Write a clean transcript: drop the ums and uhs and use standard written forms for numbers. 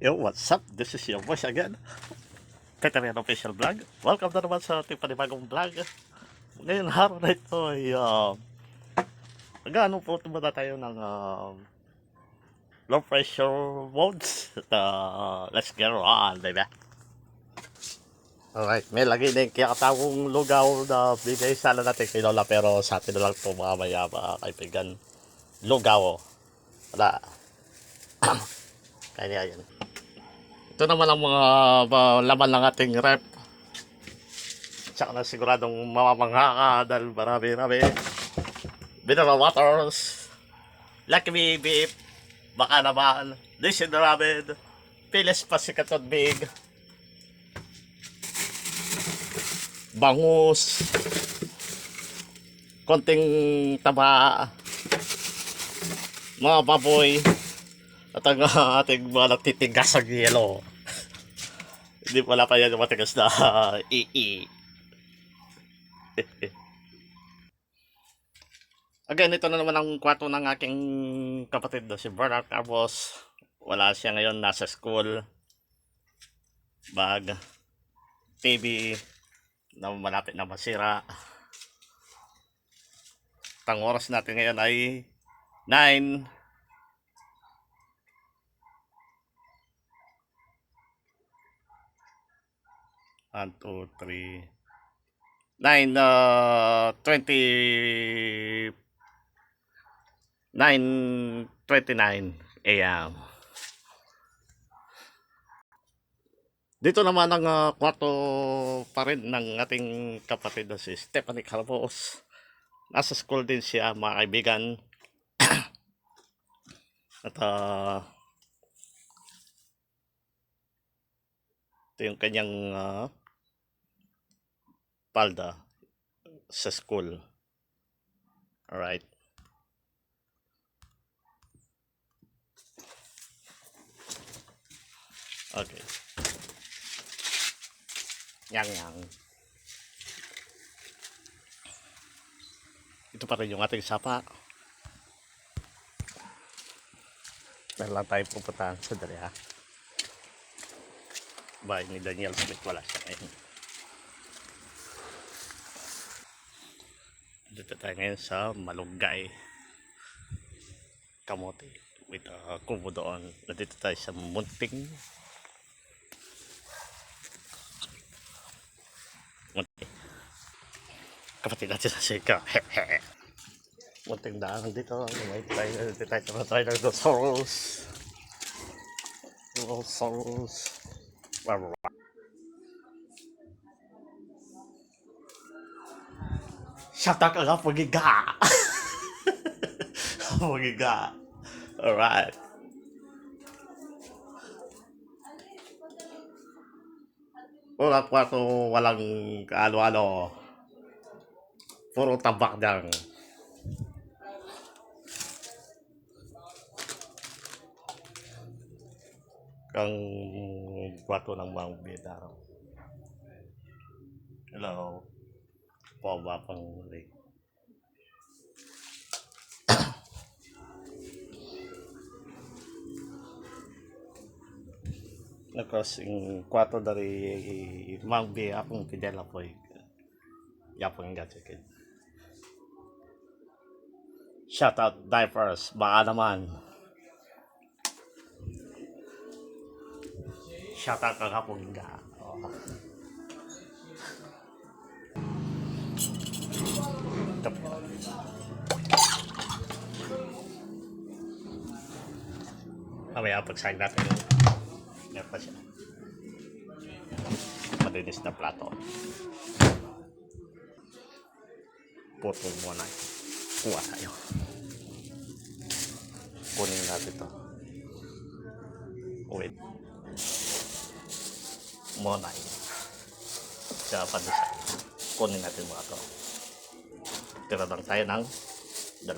Yo, what's up? This is your voice again. Peterian Official Vlog. Welcome na naman sa ating panibagong vlog. Ngayon araw na ito ay mag-ano po muna tayo ng low pressure modes. Let's get on, baby. Alright, may lagi na yung kiyakatawang lugaw na bigay sana natin kay Lola, pero sa atin na lang ito mamaya mga kaibigan. Lugaw. Wala. Kaya yan. Ito naman ang mga laman ng ating rep. Tsaka na siguradong mamamangha ka dahil marami-rami. Mineral waters. Lucky Me Beef. Baka naman. Listen Ramen. Pilis Pasikaton Big. Bangus. Konting taba. Mga baboy. At ang ating mga nagtitigas ang yelo. Hindi pala pa yan matigas na ii. Again, ito na naman ang kwarto ng aking kapatid na si Bernard Carbos. Wala siya ngayon, nasa school. Bag. TV na malapit na masira. Ang oras natin ngayon ay 9. 1, 2, 3, 9, 9:29 AM. Dito naman ang kwarto pa rin ng ating kapatid na si Stephanie Carbos. Nasa school din siya, mga kaibigan. At ito yung kanyang palda sa school. Alright. Okay. Yang. Ito pa rin yung ating sapa. Meron lang tayo pupuntahan sa dali, ha. Bahay ni Daniel Smith, wala siya ngayon. Dito tayo ngayon sa Malunggay Kamote with kubo doon. Dito tayo sa Munting kapatid natin sa Sika. Munting daan dito. Dito tayo sa Trader Dos Soros. Shata ka nga pagiga. Pagiga. Alright. Wala kwarto, walang ano-ano. Puro tabak dyan. Ang kwarto ng mga bida. Hello. Paba pang muli. Nagkosing kwarto dari mangbi akong pidela po yapang gajakin. Shout out diapers, baka naman. Shout out ka kapong ga. Mamaya pagsayang natin. Meron pa siya. Malinis na plato. Puto mo na. Kuha tayo. Kunin natin ito. Wait. Monay. Sa pandesal. Kunin natin mga ito. Tira lang tayo ng 2.